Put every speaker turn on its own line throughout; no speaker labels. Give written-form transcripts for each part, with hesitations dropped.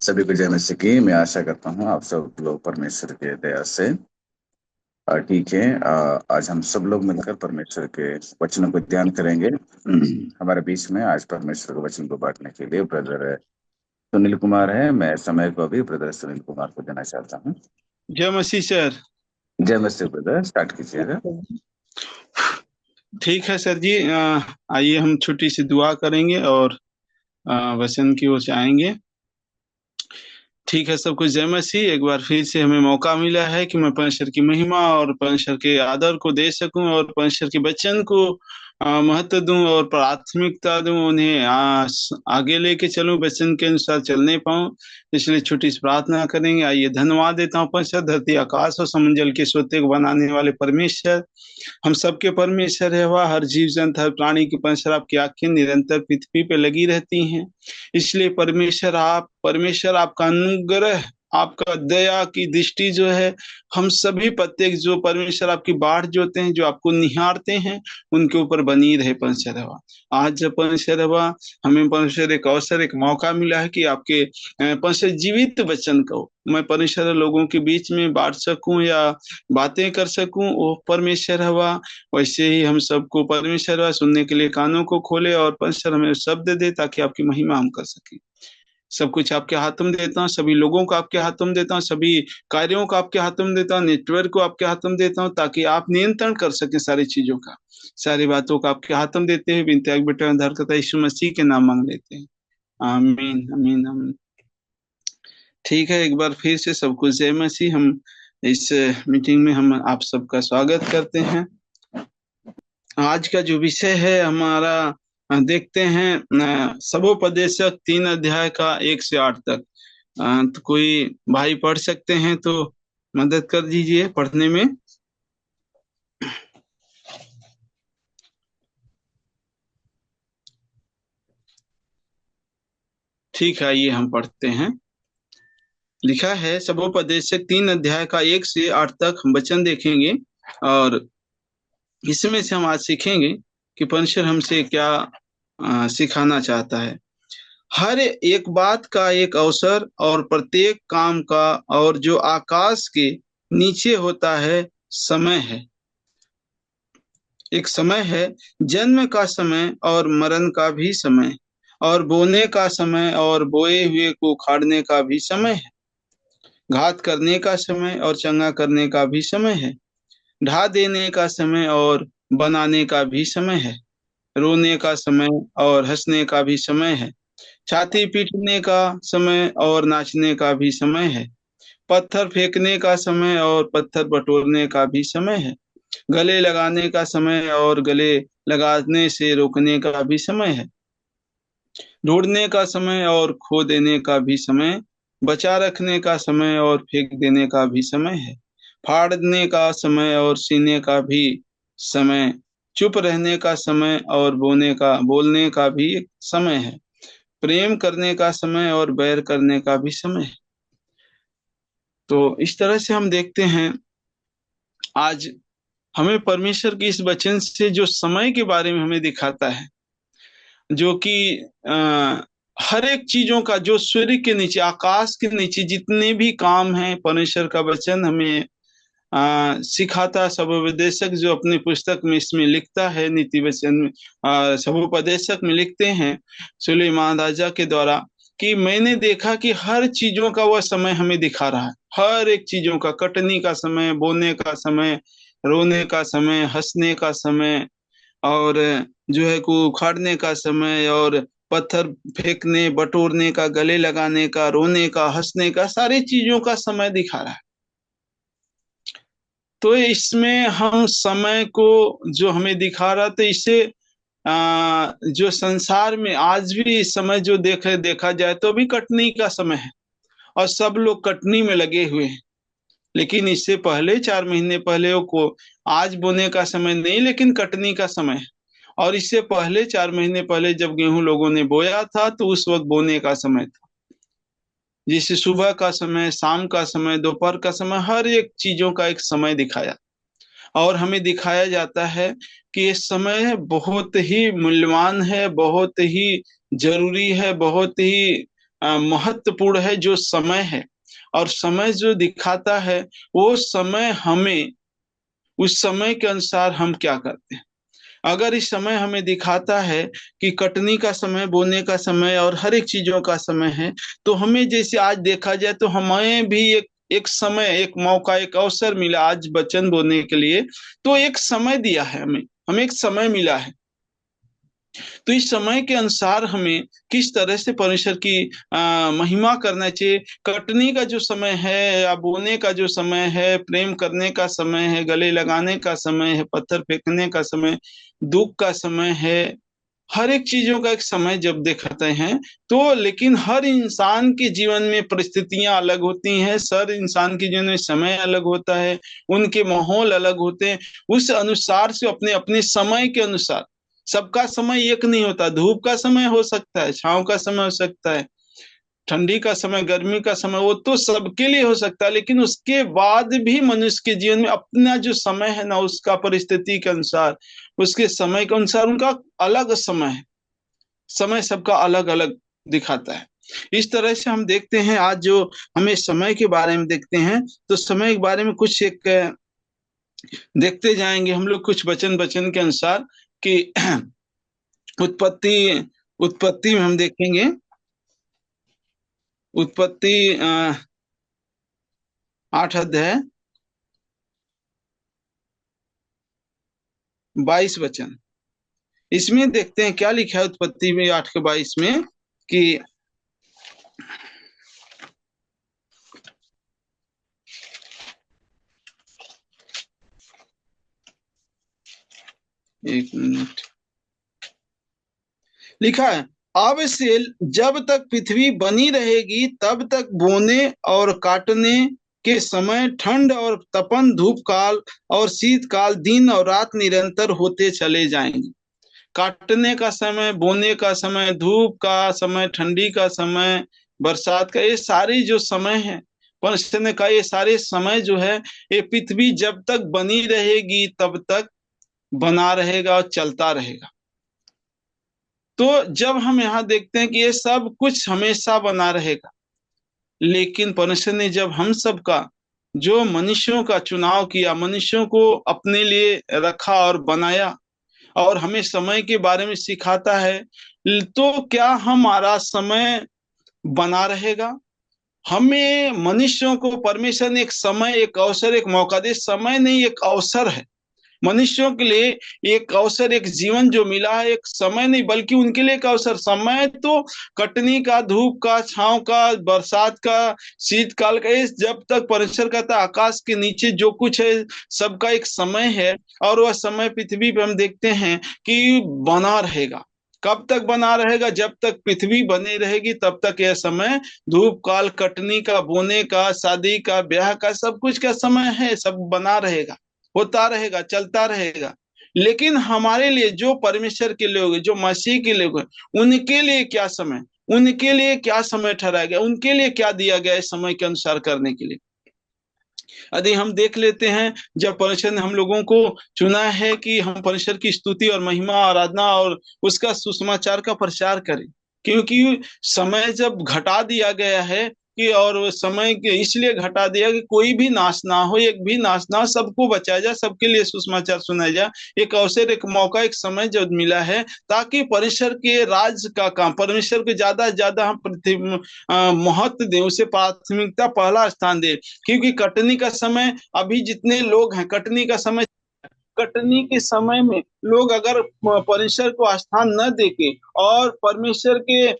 सभी को जय मसीह की। मैं आशा करता हूँ आप सब लोग परमेश्वर के दया से ठीक है। आज हम सब लोग मिलकर परमेश्वर के वचनों को ध्यान करेंगे। हमारे बीच में आज परमेश्वर के वचन को बांटने के लिए ब्रदर सुनील कुमार है। मैं समय को अभी ब्रदर सुनील कुमार को देना चाहता हूँ।
जय मसीह सर।
जय मसीह ब्रदर, स्टार्ट कीजिएगा।
ठीक है सर जी। आइए हम छोटी सी दुआ करेंगे और वचन की ओर जाएंगे। ठीक है, सबको जय मसीह। एक बार फिर से हमें मौका मिला है कि मैं परमेश्वर की महिमा और परमेश्वर के आदर को दे सकूं और परमेश्वर के वचन को महत्व दूं और प्राथमिकता दूं, उन्हें आगे लेके चलूं, वचन के अनुसार चलने पाऊं। इसलिए छोटी सी प्रार्थना करेंगे। आइए, धन्यवाद देता हूं परमेश्वर, धरती आकाश और समुद्र जल के सोते को बनाने वाले परमेश्वर, हम सबके परमेश्वर है। वह हर जीव जंतु हर प्राणी की परमेश्वर आपकी आंखें निरंतर पृथ्वी पे लगी रहती हैं। इसलिए परमेश्वर आपका अनुग्रह, आपका दया की दृष्टि जो है, हम सभी प्रत्येक जो परमेश्वर आपकी बाढ़ जोते हैं, जो आपको निहारते हैं, उनके ऊपर बनी रहे परमेश्वर हवा। आज जब परमेश्वर हवा हमें परमेश्वर एक अवसर, एक मौका मिला है कि आपके परमेश्वर जीवित वचन को मैं परमेश्वर लोगों के बीच में बांट सकूं या बातें कर सकूं, वो परमेश्वर हवा। वैसे ही हम सबको परमेश्वर हवा सुनने के लिए कानों को खोले और परमेश्वर हमें शब्द दे ताकि आपकी महिमा हम कर सकें। सब कुछ आपके हाथों में देता हूँ, सभी लोगों को आपके हाथों में देता हूँ, सभी कार्यों को आपके हाथों में देता हूँ, नेटवर्क को आपके हाथों में देता हूँ, ताकि आप नियंत्रण कर सकें सारी चीजों का। सारी बातों को आपके हाथों में देते हैं, बिनती बेटा उद्धार करता यीशु मसीह के नाम मांग लेते हैं। आमीन आमीन आमीन। ठीक है, एक बार फिर से सबको जय मसीह। हम इस मीटिंग में हम आप सबका स्वागत करते हैं। आज का जो विषय है हमारा, देखते हैं सबोपदेशक 3 अध्याय का 1 से 8 तक। तो कोई भाई पढ़ सकते हैं तो मदद कर दीजिए पढ़ने में। ठीक है, आइए हम पढ़ते हैं। लिखा है, सबोपदेशक 3 अध्याय का 1 से 8 तक हम वचन देखेंगे और इसमें से हम आज सीखेंगे कि परमेश्वर हमसे क्या सिखाना चाहता है। हर एक बात का एक अवसर और प्रत्येक काम का, और जो आकाश के नीचे होता है समय है। एक समय है, जन्म का समय और मरण का भी समय, और बोने का समय और बोए हुए को उखाड़ने का भी समय है। घात करने का समय और चंगा करने का भी समय है। ढा देने का समय और बनाने का भी समय है। रोने का समय और हंसने का भी समय है। छाती पीटने का समय और नाचने का भी समय है। पत्थर फेंकने का समय और पत्थर बटोरने का भी समय है। गले लगाने का समय और गले लगाने से रोकने का भी समय है। ढूंढने का समय और खो देने का भी समय। बचा रखने का समय और फेंक देने का भी समय है। फाड़ने का समय और सीने का भी समय। चुप रहने का समय और बोलने का भी एक समय है। प्रेम करने का समय और बैर करने का भी समय है। तो इस तरह से हम देखते हैं आज हमें परमेश्वर की इस वचन से जो समय के बारे में हमें दिखाता है, जो कि हर एक चीजों का, जो सूर्य के नीचे, आकाश के नीचे जितने भी काम हैं, परमेश्वर का वचन हमें सिखाता। सबोपदेशक जो अपनी पुस्तक में इसमें लिखता है, नीति वचन में सबोपदेशक में लिखते हैं सुलेमान राजा के द्वारा, कि मैंने देखा कि हर चीजों का वह समय हमें दिखा रहा है। हर एक चीजों का, कटनी का समय, बोने का समय, रोने का समय, हंसने का समय, और जो है को उखाड़ने का समय, और पत्थर फेंकने बटोरने का, गले लगाने का, रोने का, हंसने का, सारी चीजों का समय दिखा रहा है। तो इसमें हम समय को जो हमें दिखा रहा था, इससे जो संसार में आज भी इस समय जो देखा जाए तो अभी कटनी का समय है और सब लोग कटनी में लगे हुए हैं। लेकिन इससे पहले 4 महीने पहले को, आज बोने का समय नहीं लेकिन कटनी का समय है। और इससे पहले 4 महीने पहले जब गेहूं लोगों ने बोया था तो उस वक्त बोने का समय था। जिसे सुबह का समय, शाम का समय, दोपहर का समय, हर एक चीजों का एक समय दिखाया। और हमें दिखाया जाता है कि ये समय बहुत ही मूल्यवान है, बहुत ही जरूरी है, बहुत ही महत्वपूर्ण है जो समय है, और समय जो दिखाता है वो समय हमें उस समय के अनुसार हम क्या करते हैं। अगर इस समय हमें दिखाता है कि कटनी का समय, बोने का समय और हर एक चीजों का समय है, तो हमें जैसे आज देखा जाए तो हमें भी एक एक समय, एक मौका, एक अवसर मिला आज वचन बोने के लिए। तो एक समय दिया है हमें, हमें एक समय मिला है। तो इस समय के अनुसार हमें किस तरह से परमेश्वर की महिमा करना चाहिए। कटनी का जो समय है या बोने का जो समय है, प्रेम करने का समय है, गले लगाने का समय है, पत्थर फेंकने का समय, दुख का समय है, हर एक चीजों का एक समय जब दिखाते हैं। तो लेकिन हर इंसान के जीवन में परिस्थितियां अलग होती हैं, हर इंसान के जीवन में समय अलग होता है, उनके माहौल अलग होते हैं। उस अनुसार से अपने अपने समय के अनुसार, सबका समय एक नहीं होता। धूप का समय हो सकता है, छांव का समय हो सकता है, ठंडी का समय, गर्मी का समय, वो तो सबके लिए हो सकता है। लेकिन उसके बाद भी मनुष्य के जीवन में अपना जो समय है ना, उसका परिस्थिति के अनुसार, उसके समय के अनुसार उनका अलग समय है। समय सबका अलग अलग दिखाता है। इस तरह से हम देखते हैं आज जो हमें समय के बारे में देखते हैं, तो समय के बारे में कुछ एक देखते जाएंगे हम लोग कुछ वचन वचन के अनुसार कि उत्पत्ति उत्पत्ति में हम देखेंगे, उत्पत्ति 8 अध्याय 22 वचन। इसमें देखते हैं क्या लिखा है उत्पत्ति में 8 के 22 में कि एक मिनट लिखा है, अब से जब तक पृथ्वी बनी रहेगी तब तक बोने और काटने के समय, ठंड और तपन, धूप काल और शीतकाल, दिन और रात निरंतर होते चले जाएंगे। काटने का समय, बोने का समय, धूप का समय, ठंडी का समय, बरसात का, ये सारे जो समय है, परमेश्वर ने कहा ये सारे समय जो है, ये पृथ्वी जब तक बनी रहेगी तब तक बना रहेगा और चलता रहेगा। तो जब हम यहाँ देखते हैं कि ये सब कुछ हमेशा बना रहेगा, लेकिन परमेश्वर ने जब हम सब का, जो मनुष्यों का चुनाव किया, मनुष्यों को अपने लिए रखा और बनाया और हमें समय के बारे में सिखाता है, तो क्या हमारा समय बना रहेगा। हमें मनुष्यों को परमेश्वर ने एक समय, एक अवसर, एक मौका दे, समय नहीं एक अवसर है मनुष्यों के लिए। एक अवसर, एक जीवन जो मिला है, एक समय नहीं बल्कि उनके लिए एक अवसर। समय तो कटनी का, धूप का, छांव का, बरसात का, शीतकाल का, ये जब तक परमेश्वर कहता है आकाश के नीचे जो कुछ है सबका एक समय है। और वह समय पृथ्वी पे हम देखते हैं कि बना रहेगा। कब तक बना रहेगा? जब तक पृथ्वी बनी रहेगी तब तक यह समय, धूप काल, कटनी का, बोने का, शादी का, ब्याह का, सब कुछ का समय है, सब बना रहेगा, होता रहेगा, चलता रहेगा। लेकिन हमारे लिए, जो परमेश्वर के लोग, जो मसीह के लोग हैं, उनके लिए क्या समय, उनके लिए क्या समय ठहराया गया, उनके लिए क्या दिया गया है समय के अनुसार करने के लिए। यदि हम देख लेते हैं, जब परमेश्वर ने हम लोगों को चुना है कि हम परमेश्वर की स्तुति और महिमा, आराधना और उसका सुसमाचार का प्रचार करें, क्योंकि समय जब घटा दिया गया है कि, और समय के इसलिए घटा दिया कि कोई भी नाश ना हो, एक भी नाश ना हो, सबको बचाया जाए, सबके लिए सुसमाचार सुनाया जाए। एक अवसर, एक मौका, एक समय जो मिला है ताकि परमेश्वर के राज का काम, परमेश्वर को ज्यादा से ज्यादा हम महत्व दें, उसे प्राथमिकता, पहला स्थान दें। क्योंकि कटनी का समय, अभी जितने लोग हैं, कटनी का समय, कटनी के समय में लोग अगर परमेश्वर को स्थान न देके और परमेश्वर के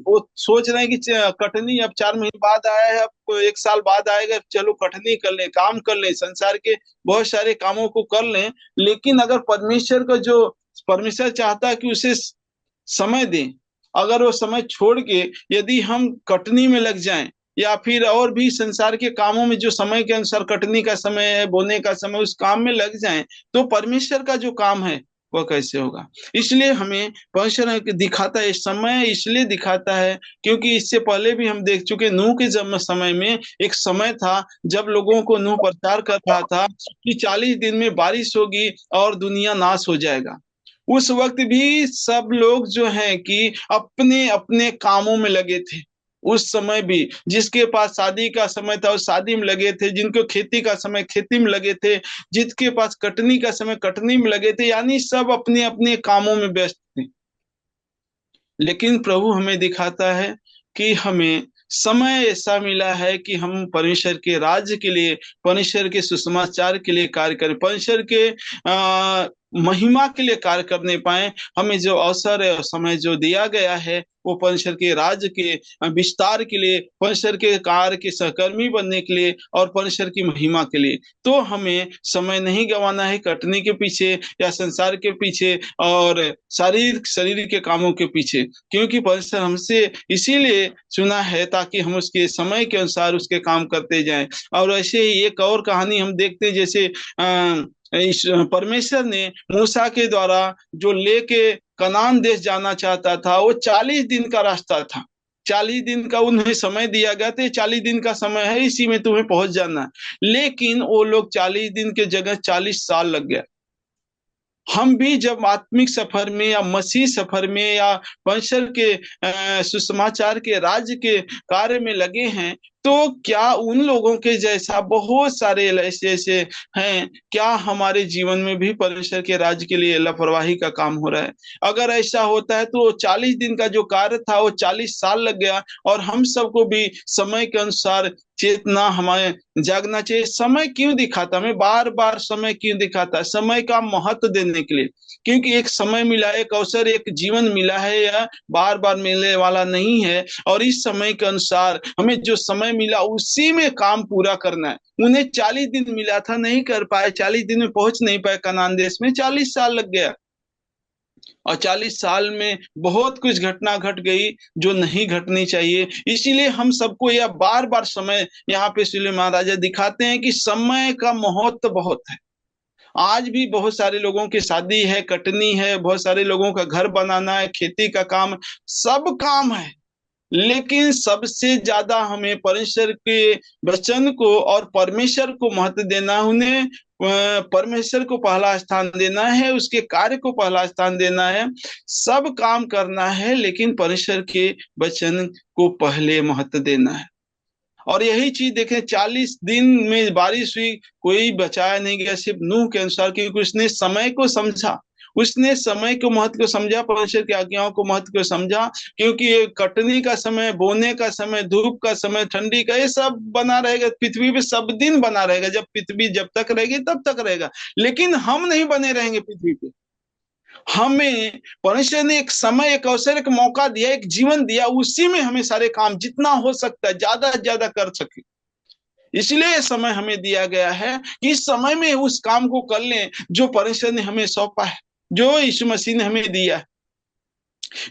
वो सोच रहे हैं कि कटनी अब 4 महीने बाद आया है, अब 1 साल बाद आएगा, चलो कटनी कर लें, काम कर लें, संसार के बहुत सारे कामों को कर लें। लेकिन अगर परमेश्वर का जो, परमेश्वर चाहता है कि उसे समय दें, अगर वो समय छोड़ के यदि हम कटनी में लग जाएं या फिर और भी संसार के कामों में, जो समय के अनुसार कटनी का समय है, बोने का समय, उस काम में लग जाएं, तो परमेश्वर का जो काम है वह कैसे होगा। इसलिए हमें परमेश्वर दिखाता है, समय इसलिए दिखाता है क्योंकि इससे पहले भी हम देख चुके, नूह के जन्म समय में एक समय था जब लोगों को नूह प्रचार कर रहा था कि 40 दिन में बारिश होगी और दुनिया नाश हो जाएगा। उस वक्त भी सब लोग जो है कि अपने अपने कामों में लगे थे। उस समय भी जिसके पास शादी का समय था वो शादी में लगे थे, जिनको खेती का समय खेती में लगे थे, जिसके पास कटनी का समय कटनी में लगे थे, यानी सब अपने अपने कामों में व्यस्त थे। लेकिन प्रभु हमें दिखाता है कि हमें समय ऐसा मिला है कि हम परमेश्वर के राज्य के लिए, परमेश्वर के सुसमाचार के लिए कार्य करें, परमेश्वर के महिमा के लिए कार्य करने पाए। हमें जो अवसर है, समय जो दिया गया है, वो परमेश्वर के राज्य के विस्तार के लिए, परमेश्वर के कार्य के सहकर्मी बनने के लिए और परमेश्वर की महिमा के लिए। तो हमें समय नहीं गंवाना है कटनी के पीछे या संसार के पीछे और शरीर के कामों के पीछे, क्योंकि परमेश्वर हमसे इसीलिए चुना है ताकि हम उसके समय के अनुसार उसके काम करते जाएं। और ऐसे ही एक और कहानी हम देखते हैं, जैसे परमेश्वर ने मूसा के द्वारा जो लेके कनान देश जाना चाहता था, वो 40 दिन का रास्ता था। 40 दिन का उन्हें समय दिया गया था, 40 दिन का समय है, इसी में तुम्हें पहुंच जाना है। लेकिन वो लोग 40 दिन के जगह 40 साल लग गया। हम भी जब आत्मिक सफर में या मसीह सफर में या परमेश्वर के सुसमाचार के राज्य के कार्य में लगे हैं, तो क्या उन लोगों के जैसा बहुत सारे ऐसे ऐसे हैं, क्या हमारे जीवन में भी परमेश्वर के राज्य के लिए लापरवाही का काम हो रहा है? अगर ऐसा होता है तो 40 दिन का जो कार्य था वो 40 साल लग गया। और हम सबको भी समय के अनुसार चेतना हमें जागना चाहिए। समय क्यों दिखाता, हमें बार बार समय क्यों दिखाता है? समय का महत्व देने के लिए, क्योंकि एक समय मिला, एक अवसर, एक जीवन मिला है, यह बार बार मिलने वाला नहीं है। और इस समय के अनुसार हमें जो समय मिला उसी में काम पूरा करना है। उन्हें 40 दिन मिला था, नहीं कर पाए, 40 दिन में पहुंच नहीं पाए कनान देश में, 40 साल लग गया। और 40 साल में बहुत कुछ घटना घट गई जो नहीं घटनी चाहिए। इसीलिए हम सबको यह बार बार समय यहाँ पे सुलेमान महाराजा दिखाते हैं कि समय का महत्व बहुत है। आज भी बहुत सारे लोगों की शादी है, कटनी है, बहुत सारे लोगों का घर बनाना है, खेती का काम, सब काम है। लेकिन सबसे ज्यादा हमें परमेश्वर के वचन को और परमेश्वर को महत्व देना, उन्हें परमेश्वर को पहला स्थान देना है, उसके कार्य को पहला स्थान देना है। सब काम करना है लेकिन परमेश्वर के वचन को पहले महत्व देना है। और यही चीज देखें, 40 दिन में बारिश हुई, कोई बचाया नहीं गया, सिर्फ नूह के अनुसार, क्योंकि उसने समय को समझा, उसने समय को महत्व को समझा, परमेश्वर की आज्ञाओं को महत्व को समझा। क्योंकि ये कटनी का समय, बोने का समय, धूप का समय, ठंडी का, ये सब बना रहेगा पृथ्वी पे, सब दिन बना रहेगा। जब पृथ्वी जब तक रहेगी तब तक रहेगा, लेकिन हम नहीं बने रहेंगे पृथ्वी पे। हमें परमेश्वर ने एक समय, एक अवसर, एक मौका दिया, एक जीवन दिया, उसी में हमें सारे काम जितना हो सकता है ज्यादा से ज्यादा कर सके। इसलिए समय हमें दिया गया है कि इस समय में उस काम को कर लें जो परमेश्वर ने हमें सौंपा है, जो यीशु मसीह ने हमें दिया है।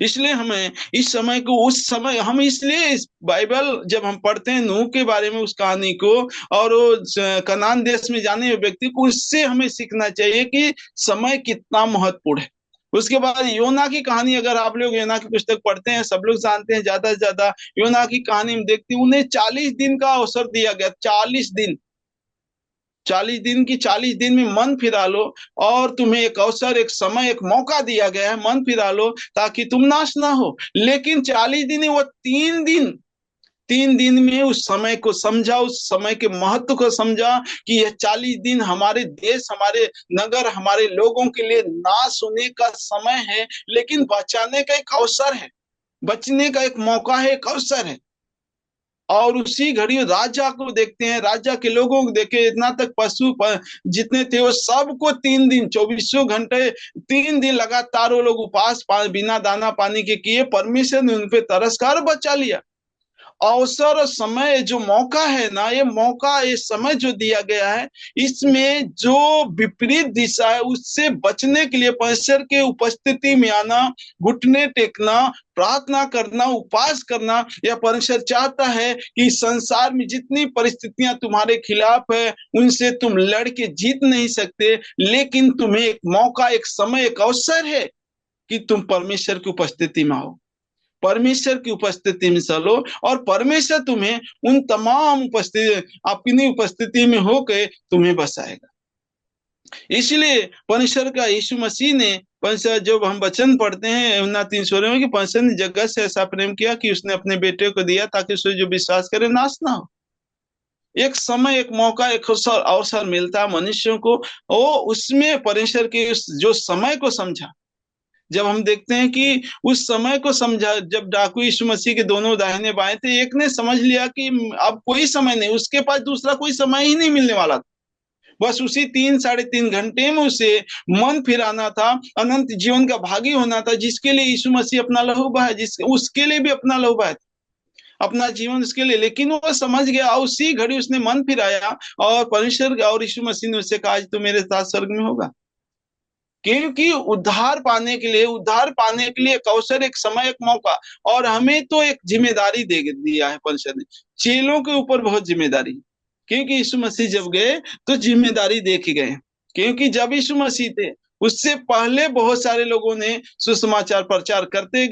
इसलिए हमें इस समय को, उस समय हम, इसलिए इस बाइबल जब हम पढ़ते हैं नूह के बारे में, उस कहानी को, और वो कनान देश में जाने हुए व्यक्ति को, उससे हमें सीखना चाहिए कि समय कितना महत्वपूर्ण है। उसके बाद योना की कहानी, अगर आप लोग योना की पुस्तक पढ़ते हैं, सब लोग जानते हैं, ज्यादा से ज्यादा योना की कहानी में देखते हैं, उन्हें 40 दिन का अवसर दिया गया। 40 दिन, 40 दिन की, 40 दिन में मन फिरा लो, और तुम्हें एक अवसर, एक समय, एक मौका दिया गया है, मन फिरा लो ताकि तुम नाश ना हो। लेकिन 40 दिन, वो 3 दिन, 3 दिन में उस समय को समझा, उस समय के महत्व को समझा कि यह 40 दिन हमारे देश, हमारे नगर, हमारे लोगों के लिए नाश होने का समय है, लेकिन बचाने का एक अवसर है, बचने का एक मौका है, एक अवसर है। और उसी घड़ी राजा को देखते हैं, राजा के लोगों को देखे, इतना तक पशु जितने थे वो सबको 3 दिन, 24 घंटे, 3 दिन लगातार वो लोग उपास, बिना दाना पानी के किए। परमेश्वर ने उन पे तरस कर बचा लिया। अवसर और समय, जो मौका है ना, ये मौका, ये समय जो दिया गया है, इसमें जो विपरीत दिशा है उससे बचने के लिए परमेश्वर के उपस्थिति में आना, घुटने टेकना, प्रार्थना करना, उपास करना। यह परमेश्वर चाहता है कि संसार में जितनी परिस्थितियां तुम्हारे खिलाफ है, उनसे तुम लड़ के जीत नहीं सकते, लेकिन तुम्हें एक मौका, एक समय, एक अवसर है कि तुम परमेश्वर की उपस्थिति में आओ, परमेश्वर की उपस्थिति में चलो, और परमेश्वर तुम्हें उन तमाम उपस्थिति, अपनी उपस्थिति में होकर तुम्हें बसाएगा। इसलिए परमेश्वर का, यीशु मसीह ने जब हम वचन पढ़ते हैं यूहन्ना 3:16 में कि परमेश्वर ने जगत से ऐसा प्रेम किया कि उसने अपने बेटे को दिया ताकि उससे जो विश्वास करे नाश ना हो। एक समय, एक मौका, एक अवसर अवसर मिलता है मनुष्यों को। वो उसमें परमेश्वर के उस जो समय को समझा। जब हम देखते हैं कि उस समय को समझा, जब डाकू यीशु मसीह के दोनों दाहिने बाएं थे, एक ने समझ लिया कि अब कोई समय नहीं, उसके पास दूसरा कोई समय ही नहीं मिलने वाला था। बस उसी 3 साढ़े 3 घंटे में उसे मन फिराना था, अनंत जीवन का भागी होना था, जिसके लिए यीशु मसीह अपना लहू बहाया, जिस उसके लिए भी अपना लहू बहाया, अपना जीवन उसके लिए। लेकिन वो समझ गया, उसी घड़ी उसने मन फिराया और परमेश्वर और यीशु मसीह ने उससे कहा, आज तो मेरे साथ स्वर्ग में होगा। क्योंकि उद्धार पाने के लिए एक अवसर, एक समय, एक मौका। और हमें तो एक जिम्मेदारी दे दिया है परमेश्वर ने। चेलों के ऊपर बहुत जिम्मेदारी, क्योंकि यीशु मसीह जब गए तो जिम्मेदारी दे के गए। क्योंकि जब यीशु मसीह थे, उससे पहले बहुत सारे लोगों ने सुसमाचार प्रचार करते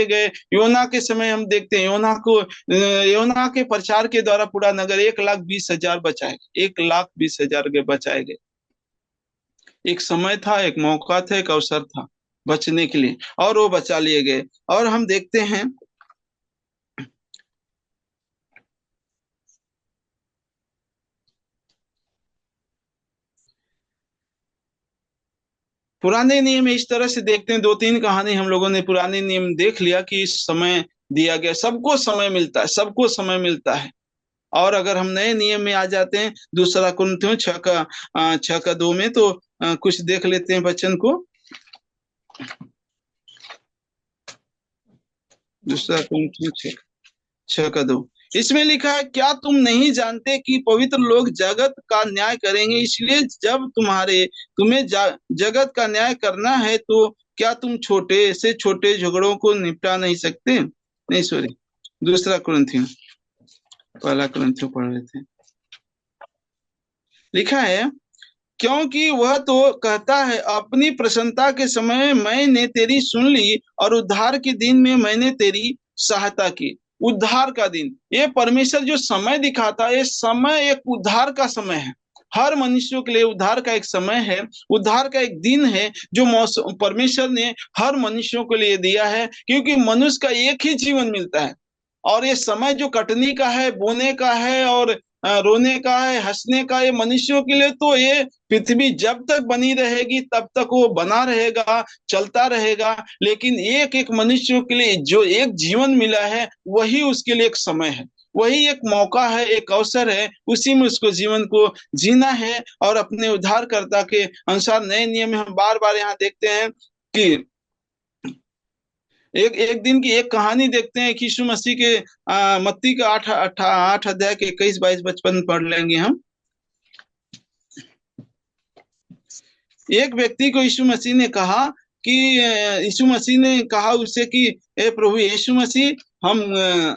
गए। योना के समय हम देखते हैं, योना के प्रचार के द्वारा पूरा नगर 1,20,000 बचाए, 1,20,000 के बचाए गए। एक समय था, एक मौका था, एक अवसर था बचने के लिए, और वो बचा लिए गए। और हम देखते हैं पुराने नियम में इस तरह से देखते हैं। 2-3 कहानी हम लोगों ने पुराने नियम देख लिया कि इस समय दिया गया, सबको समय मिलता है, सबको समय मिलता है। और अगर हम नए नियम में आ जाते हैं, दूसरा कुरिन्थियों 6:2 में, तो कुछ देख लेते हैं वचन को। दूसरा कुरिन्थियों 6:2 इसमें लिखा है, क्या तुम नहीं जानते कि पवित्र लोग जगत का न्याय करेंगे? इसलिए जब तुम्हें जगत का न्याय करना है, तो क्या तुम छोटे से छोटे झगड़ों को निपटा नहीं सकते? नहीं, सॉरी, दूसरा कुरिन्थियों, पहला कुरिन्थियों पढ़ रहे थे। लिखा है, क्योंकि वह तो कहता है, अपनी प्रसन्नता के समय मैंने तेरी सुन ली, और उद्धार के दिन में मैंने तेरी सहायता की। उद्धार का दिन, ये परमेश्वर जो समय दिखाता है, ये समय एक उद्धार का समय है। हर मनुष्यों के लिए उद्धार का एक समय है, उद्धार का एक दिन है, जो परमेश्वर ने हर मनुष्यों के लिए दिया है। क्योंकि मनुष्य का एक ही जीवन मिलता है, और ये समय जो कटने का है, बोने का है, और रोने का है, हंसने का है, मनुष्यों के लिए तो ये पृथ्वी जब तक बनी रहेगी तब तक वो बना रहेगा, चलता रहेगा। लेकिन एक एक मनुष्यों के लिए जो एक जीवन मिला है, वही उसके लिए एक समय है, वही एक मौका है, एक अवसर है। उसी में उसको जीवन को जीना है, और अपने उद्धारकर्ता के अनुसार। नए नियम में हम बार बार यहाँ देखते हैं कि एक एक दिन की एक कहानी देखते हैं कि यीशु मसीह के मत्ती का 8 अध्याय के 21, 22, 55 पढ़ लेंगे हम। एक व्यक्ति को यीशु मसीह ने कहा कि यीशु मसीह ने कहा उससे कि ए प्रभु यीशु मसीह, हम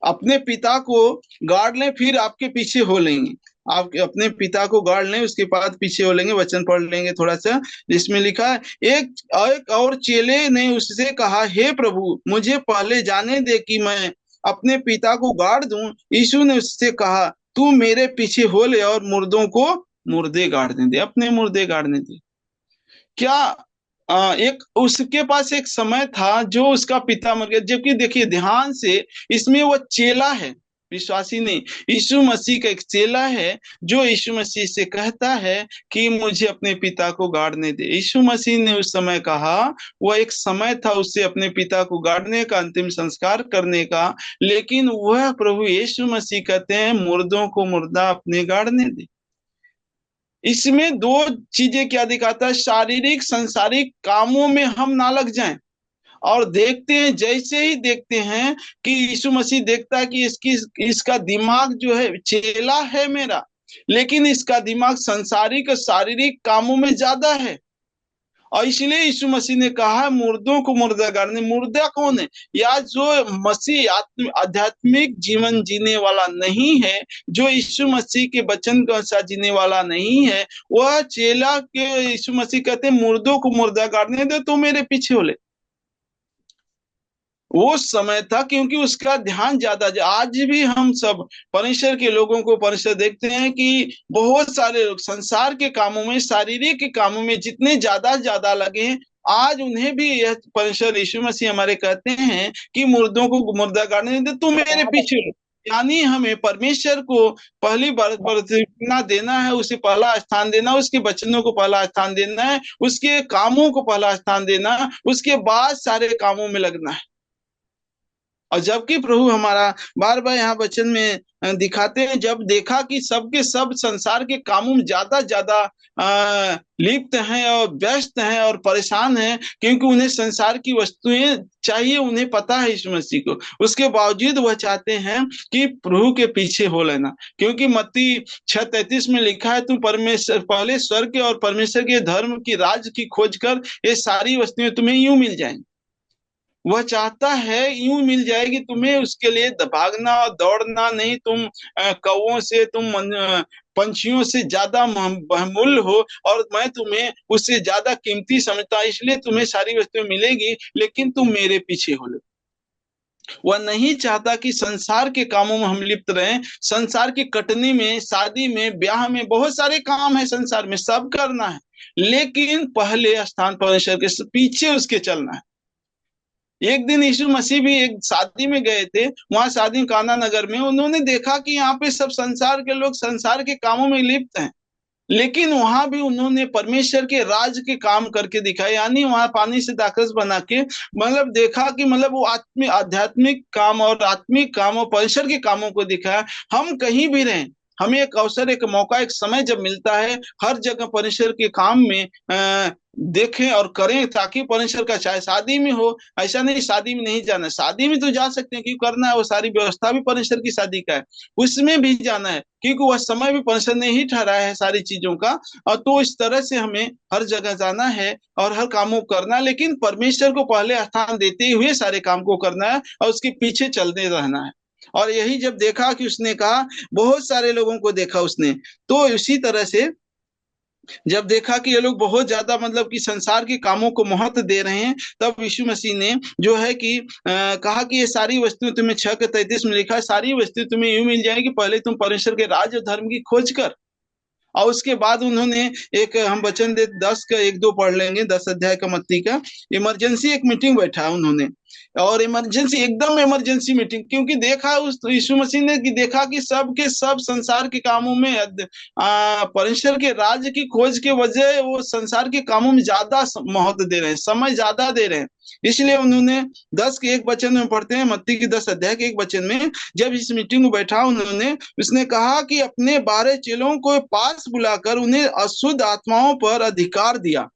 अपने पिता को गाड़ लें, फिर आपके पीछे हो लेंगे। आप अपने पिता को गाड़ लें, उसके बाद पीछे हो लेंगे। वचन पढ़ लेंगे थोड़ा सा, जिसमें लिखा है, एक और चेले ने उससे कहा, हे प्रभु, मुझे पहले जाने दे कि मैं अपने पिता को गाड़ दूं। यीशु ने उससे कहा, तू मेरे पीछे हो ले और मुर्दों को मुर्दे गाड़ने दे, अपने मुर्दे गाड़ने दे। क्या एक उसके पास एक समय था जो उसका पिता मर गया, जबकि देखिए ध्यान से, इसमें वो चेला है, विश्वासी नहीं, यीशु मसीह का एक चेला है, जो यीशु मसीह से कहता है कि मुझे अपने पिता को गाड़ने दे। यीशु मसीह ने उस समय कहा, वह एक समय था उससे अपने पिता को गाड़ने का, अंतिम संस्कार करने का। लेकिन वह प्रभु यीशु मसीह कहते हैं, मुर्दों को मुर्दा अपने गाड़ने दे। इसमें दो चीजें क्या दिखाता है, शारीरिक संसारिक कामों में हम ना लग जाएं। और देखते हैं, जैसे ही देखते हैं कि यीशु मसीह देखता है कि इसका दिमाग जो है, चेला है मेरा, लेकिन इसका दिमाग संसारिक शारीरिक कामों में ज्यादा है। और इसलिए यीशु मसीह ने कहा, मुर्दों को मुर्दा गाड़ने। मुर्दा कौन है? या जो मसीह आध्यात्मिक जीवन जीने वाला नहीं है, जो यीशु मसीह के वचन के अनुसार जीने वाला नहीं है, वह चेला के यीशु मसीह कहते हैं, मुर्दों को मुर्दा गाड़ने दे, तो मेरे पीछे हो ले। वो समय था, क्योंकि उसका ध्यान ज्यादा। आज भी हम सब परमेश्वर के लोगों को परमेश्वर देखते हैं कि बहुत सारे लोग संसार के कामों में, शारीरिक के कामों में जितने ज्यादा ज्यादा लगे हैं, आज उन्हें भी यह परमेश्वर यीशु मसीह हमारे कहते हैं कि मुर्दों को मुर्दा गाड़ने दे, तू मेरे पीछे हो। यानी हमें परमेश्वर को पहली बार प्राथमिकता देना है, उसे पहला स्थान देना, उसके वचनों को पहला स्थान देना है, उसके कामों को पहला स्थान देना, उसके बाद सारे कामों में लगना है। और जबकि प्रभु हमारा बार बार यहाँ वचन में दिखाते हैं, जब देखा कि सबके सब संसार के कामों में ज्यादा ज्यादा लिप्त हैं और व्यस्त हैं और परेशान हैं, क्योंकि उन्हें संसार की वस्तुएं चाहिए, उन्हें पता है यीशु मसीह को, उसके बावजूद वह चाहते हैं कि प्रभु के पीछे हो लेना। क्योंकि मत्ती 6:33 में लिखा है, तू परमेश्वर पहले स्वर्ग और परमेश्वर के धर्म की राज की खोज कर, ये सारी वस्तुएं तुम्हें यूं मिल जाएंगी। वह चाहता है यूं मिल जाएगी तुम्हें, उसके लिए भागना और दौड़ना नहीं। तुम कौओं से, तुम पंछियों से ज्यादा बहुमूल्य हो, और मैं तुम्हें उससे ज्यादा कीमती समझता, इसलिए तुम्हें सारी वस्तुएं मिलेगी, लेकिन तुम मेरे पीछे हो लो। वह नहीं चाहता कि संसार के कामों में हम लिप्त रहें। संसार की कटनी में, शादी में, ब्याह में बहुत सारे काम है, संसार में सब करना है, लेकिन पहले स्थान परमेश्वर के पीछे उसके चलना है। एक दिन यीशु मसीह भी एक शादी में गए थे, वहां शादी काना नगर में, उन्होंने देखा कि यहाँ पे सब संसार के लोग संसार के कामों में लिप्त हैं, लेकिन वहां भी उन्होंने परमेश्वर के राज के काम करके दिखाए। यानी वहां पानी से दाखरस बना के, मतलब देखा कि मतलब वो आध्यात्मिक काम और आत्मिक काम और परमेश्वर के कामों को दिखाया। हम कहीं भी रहें, हमें एक अवसर, एक मौका, एक समय जब मिलता है, हर जगह परमेश्वर के काम में देखें और करें, ताकि परमेश्वर का, चाहे शादी में हो, ऐसा नहीं शादी में नहीं जाना, शादी में तो जा सकते हैं, क्योंकि करना है, वो सारी व्यवस्था भी परमेश्वर की शादी का है, उसमें भी जाना है, क्योंकि वह समय भी परमेश्वर ने ही ठहराया है सारी चीजों का। और तो इस तरह से हमें हर जगह जाना है और हर काम को करना है, लेकिन परमेश्वर को पहले स्थान देते हुए सारे काम को करना है और उसके पीछे चलते रहना है। और यही जब देखा कि उसने कहा, बहुत सारे लोगों को देखा उसने, तो इसी तरह से जब देखा कि ये लोग बहुत ज्यादा मतलब कि संसार के कामों को महत्व दे रहे हैं, तब यीशु मसीह ने जो है कि कहा कि ये सारी वस्तुएं तुम्हें, 6:33 में लिखा है, सारी वस्तुएं तुम्हें यूं मिल जाएगी, पहले तुम परमेश्वर के राज और धर्म की खोज कर। और उसके बाद उन्होंने एक, हम वचन दे 10 का 1-2 पढ़ लेंगे, 10 अध्याय का मत्ती का। इमरजेंसी एक मीटिंग बैठा उन्होंने, और इमरजेंसी, एकदम इमरजेंसी मीटिंग, क्योंकि देखा उस यीशु मसीह ने कि देखा कि सब के सब संसार के कामों में परमेश्वर के राज्य की खोज के वजह वो संसार के कामों में ज्यादा महत्व दे रहे हैं, समय ज्यादा दे रहे हैं। इसलिए उन्होंने 10 के 1 वचन में पढ़ते हैं, मत्ती की 10 अध्याय के 1 वचन में, जब इस मीटिंग में बैठा उन्होंने, उसने कहा कि अपने 12 चेलों को पास बुलाकर उन्हें अशुद्ध आत्माओं पर अधिकार दिया,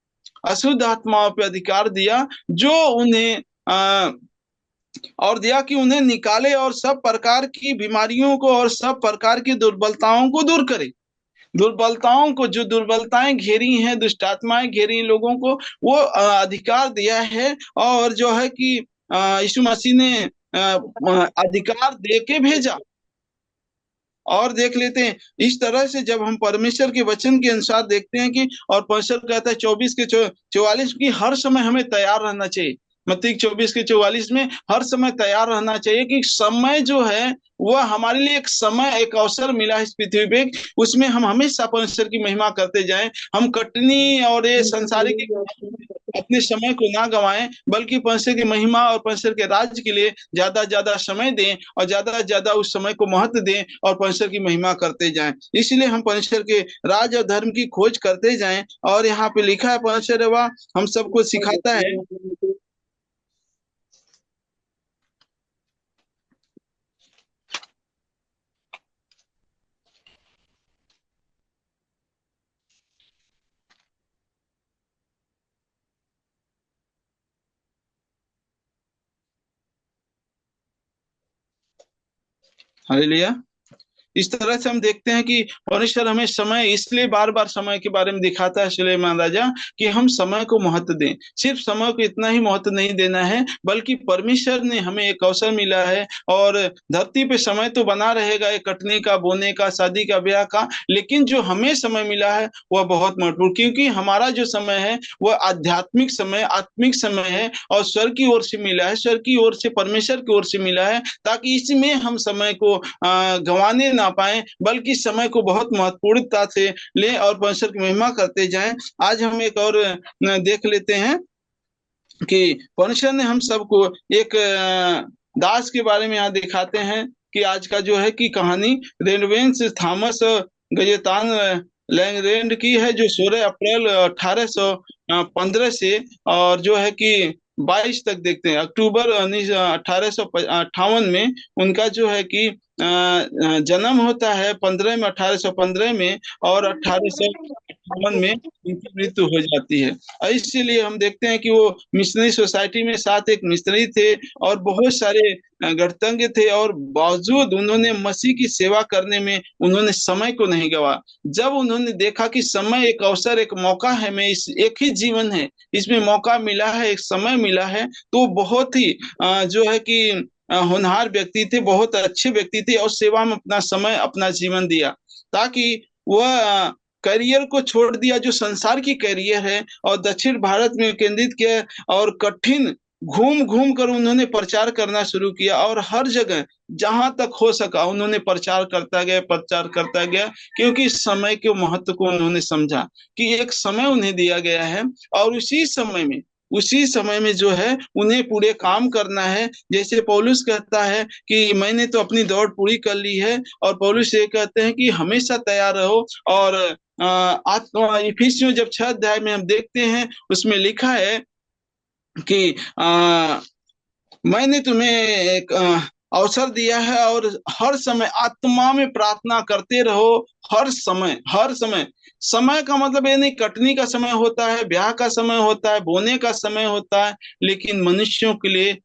अशुद्ध आत्माओं पर अधिकार दिया, जो उन्हें और दिया कि उन्हें निकाले और सब प्रकार की बीमारियों को और सब प्रकार की दुर्बलताओं को दूर करे। दुर्बलताओं को, जो दुर्बलताएं घेरी हैं, दुष्ट आत्माएं घेरी लोगों को, वो अधिकार दिया है। और जो है कि यीशु मसीह ने अधिकार दे के भेजा। और देख लेते हैं इस तरह से, जब हम परमेश्वर के वचन के अनुसार देखते हैं कि, और परमेश्वर कहता है 24 के 44 की, हर समय हमें तैयार रहना चाहिए। मत्ती 24 के 44 में हर समय तैयार रहना चाहिए, कि समय जो है वह हमारे लिए एक समय, एक अवसर मिला है इस पृथ्वी पे, उसमें हम हमेशा परमेश्वर की महिमा करते जाएं। हम कटनी और ये संसारिक अपने समय को ना गंवाएं, बल्कि परमेश्वर की महिमा और परमेश्वर के राज्य के लिए ज्यादा ज्यादा समय दें, और ज्यादा ज्यादा उस समय को महत्व दें, और परमेश्वर की महिमा करते जाएं। इसलिए हम परमेश्वर के राज और धर्म की खोज करते जाएं। और यहाँ पे लिखा है, परमेश्वर वह हम सबको सिखाता है। हालेलुया। इस तरह से हम देखते हैं कि परमेश्वर हमें समय इसलिए बार बार समय के बारे में दिखाता है सुलेमान राजा, कि हम समय को महत्व दें। सिर्फ समय को इतना ही महत्व नहीं देना है, बल्कि परमेश्वर ने हमें एक अवसर मिला है, और धरती पे समय तो बना रहेगा, एक कटने का, बोने का, शादी का, ब्याह का, लेकिन जो हमें समय मिला है वह बहुत महत्वपूर्ण, क्योंकि हमारा जो समय है वह आध्यात्मिक समय, आत्मिक समय है, और स्वर्ग की ओर से मिला है, स्वर्ग की ओर से, परमेश्वर की ओर से मिला है, ताकि इसमें हम समय को गंवाने ना पाए, बल्कि समय को बहुत महत्वपूर्णता से लें और परमेश्वर की महिमा करते जाएं। आज हम एक और देख लेते हैं कि परमेश्वर ने हम सबको एक दास के बारे में यहाँ दिखाते हैं, कि आज का जो है कि कहानी रेनवेंस थॉमस गजेतान लैंगलैंड की है, जो 16 अप्रैल 1815 से और जो है कि 22 तक देखते हैं, अक्टूबर 1858 में उनका जो है कि जन्म होता है 15 में, 1815 में, और 1858 में उनकी मृत्यु हो जाती है। और इसीलिए हम देखते हैं कि वो मिशनरी सोसाइटी में साथ एक मिशनरी थे, और बहुत सारे गणतज्ञ थे, और बावजूद उन्होंने मसीह की सेवा करने में उन्होंने समय को नहीं गवा। जब उन्होंने देखा कि समय एक अवसर, एक मौका है, मैं इस एक ही जीवन है, इसमें मौका मिला है, एक समय मिला है, तो बहुत ही जो है कि होनहार व्यक्ति थे, बहुत अच्छे व्यक्ति थे, और सेवा में अपना समय, अपना जीवन दिया, ताकि वह करियर को छोड़ दिया जो संसार की करियर है, और दक्षिण भारत में केंद्रित किया, और कठिन घूम घूम कर उन्होंने प्रचार करना शुरू किया, और हर जगह जहां तक हो सका उन्होंने प्रचार करता गया, प्रचार करता गया, क्योंकि समय के महत्व को उन्होंने समझा कि एक समय उन्हें दिया गया है, और उसी समय में जो है उन्हें पूरे काम करना है। जैसे पौलुस कहता है कि मैंने तो अपनी दौड़ पूरी कर ली है, और पौलुस ये कहते हैं कि हमेशा तैयार रहो। और इफिसियों जब 6 अध्याय में हम देखते हैं, उसमें लिखा है कि मैंने तुम्हें एक अवसर दिया है, और हर समय आत्मा में प्रार्थना करते रहो, हर समय, हर समय। समय का मतलब ये नहीं कटनी का समय होता है, ब्याह का समय होता है, बोने का समय होता है, लेकिन मनुष्यों के लिए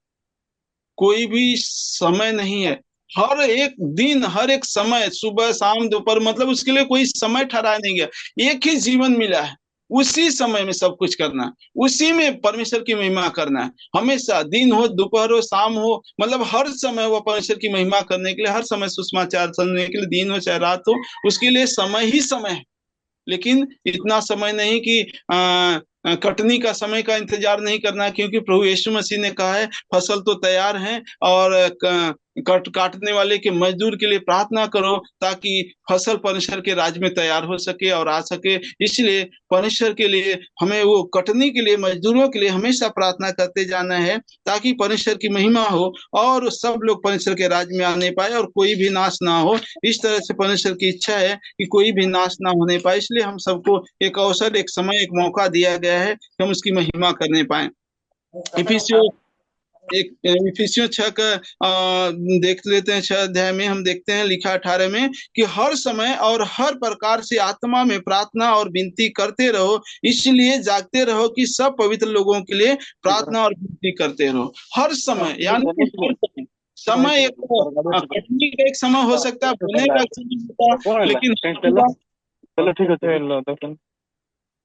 कोई भी समय नहीं है। हर एक दिन, हर एक समय, सुबह शाम दोपहर, मतलब उसके लिए कोई समय ठहराया नहीं गया। एक ही जीवन मिला है, उसी समय में सब कुछ करना है, उसी में परमेश्वर की महिमा करना है। हमेशा दिन हो, दोपहर हो, शाम हो, मतलब हर समय वो परमेश्वर की महिमा करने के लिए, हर समय सुषमाचार सुनने के लिए, दिन हो चाहे रात हो, उसके लिए समय ही समय है। लेकिन इतना समय नहीं कि कटनी का समय का इंतजार नहीं करना, क्योंकि प्रभु यीशु मसीह ने कहा है फसल तो तैयार है, और काटने वाले के मजदूर के लिए प्रार्थना करो, ताकि फसल परमेश्वर के राज में तैयार हो सके और आ सके। इसलिए परमेश्वर के लिए हमें, वो कटनी के लिए, मजदूरों के लिए हमेशा प्रार्थना करते जाना है, ताकि परमेश्वर की महिमा हो, और सब लोग परमेश्वर के राज में आने पाए, और कोई भी नाश ना हो। इस तरह से परमेश्वर की इच्छा है कि कोई भी नाश ना होने पाए। इसलिए हम सबको एक अवसर, एक समय, एक मौका दिया गया है कि हम उसकी महिमा करने पाए। इफिसियों इफिसियों 6 का देख लेते हैं। 6 अध्याय में हम देखते हैं, लिखा 18 में, कि हर समय और हर प्रकार से आत्मा में प्रार्थना और विनती करते रहो, इसलिए जागते रहो कि सब पवित्र लोगों के लिए प्रार्थना और विनती करते रहो। हर समय, यानी कि हर समय। समय एक कटनी का एक समय हो सकता है, बोने का एक समय होता है, लेकिन
चलो ठीक है,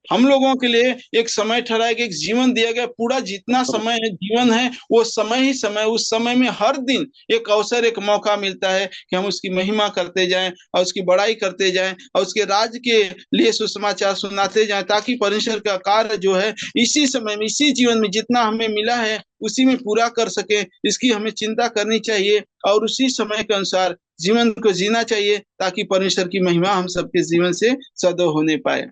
हम लोगों के लिए एक समय ठहराया गया, एक जीवन दिया गया। पूरा जितना समय है, जीवन है, वो समय ही समय, उस समय में हर दिन एक अवसर, एक मौका मिलता है कि हम उसकी महिमा करते जाएं, और उसकी बड़ाई करते जाएं, और उसके राज्य के लिए सुसमाचार सुनाते जाएं, ताकि परमेश्वर का कार्य जो है इसी समय में, इसी जीवन में जितना हमें मिला है उसी में पूरा कर सके। इसकी हमें चिंता करनी चाहिए, और उसी समय के अनुसार जीवन को जीना चाहिए, ताकि परमेश्वर की महिमा हम सबके जीवन से सदैव होने पाए।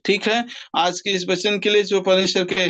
ठीक है, आज के इस वचन के लिए जो परमेश्वर के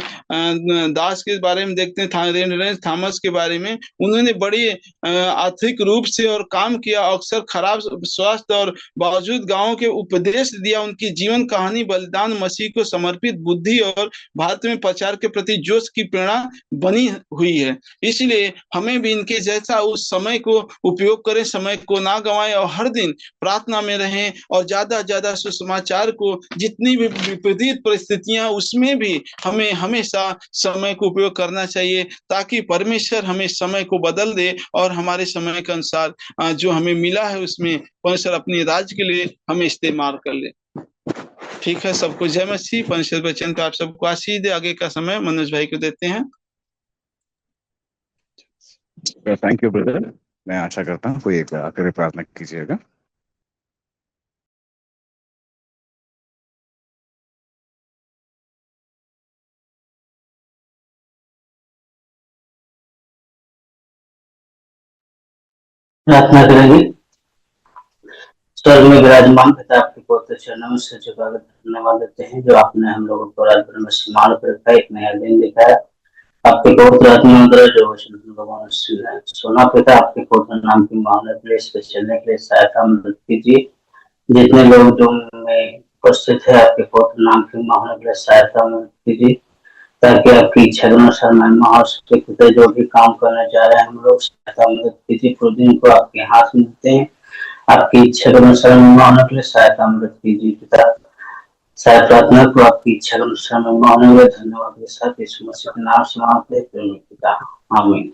दास के बारे में देखते हैं, रेनवेंस थॉमस के बारे में, उन्होंने बड़ी आर्थिक रूप से और काम किया, अक्सर खराब स्वास्थ्य और बावजूद गांवों के उपदेश दिया। उनकी जीवन कहानी बलिदान, मसीह को समर्पित बुद्धि और भारत में प्रचार के प्रति जोश की प्रेरणा बनी हुई है। इसलिए हमें भी इनके जैसा उस समय को उपयोग करें, समय को ना गंवाएं, और हर दिन प्रार्थना में रहें, और ज्यादा ज्यादा सुसमाचार को, जितनी भी विपरीत परिस्थितियां, उसमें भी हमें हमेशा समय को उपयोग करना चाहिए, ताकि परमेश्वर हमें समय को बदल दे और हमारे समय के अनुसार जो हमें मिला है उसमें परमेश्वर अपने राज्य के लिए हमें इस्तेमाल कर ले। ठीक है, सबको जय मसीह। परमेश्वर वचन का आप सबको आशीष दे। आगे का समय मनोज भाई को देते हैं।
Thank you brother. मैं आशा करता हूँ कोई एक आखिरी प्रार्थना कीजिएगा।
प्रार्थना करेंगे। स्वर्ग में विराजमान पिता, आपके पवित्र चरणों में सिर झुकाकर धन्यवाद देते हैं जो आपने हम लोगों को रात भर में सम्मान पर रखा, एक नया दिन दिखाया। आपके पवित्र आत्मा अंदर जो वचन हम लोगों ने सुना पिता, आपके पवित्र नाम की महान के लिए इस पे चलने के लिए सहायता मदद कीजिए। जितने लोग जो में उपस्थित है, आपके पवित्र नाम की महान के लिए सहायता मदद कीजिए, ताकि आपकी इच्छा के अनुसार महिमा हो सके। पिता, जो भी काम करने जा रहे हैं हम लोग, सहायता मदद कीजिए। पूरे दिन को आपके हाथ में देते हैं, आपकी इच्छा के अनुसार महिमा होने के लिए सहायता मदद कीजिए। पिता, सारी प्रार्थना को आपकी इच्छा के अनुसार महिमा होने के लिए धन्यवाद के साथ यीशु मसीह के नाम से मांगते हैं पिता, आमीन।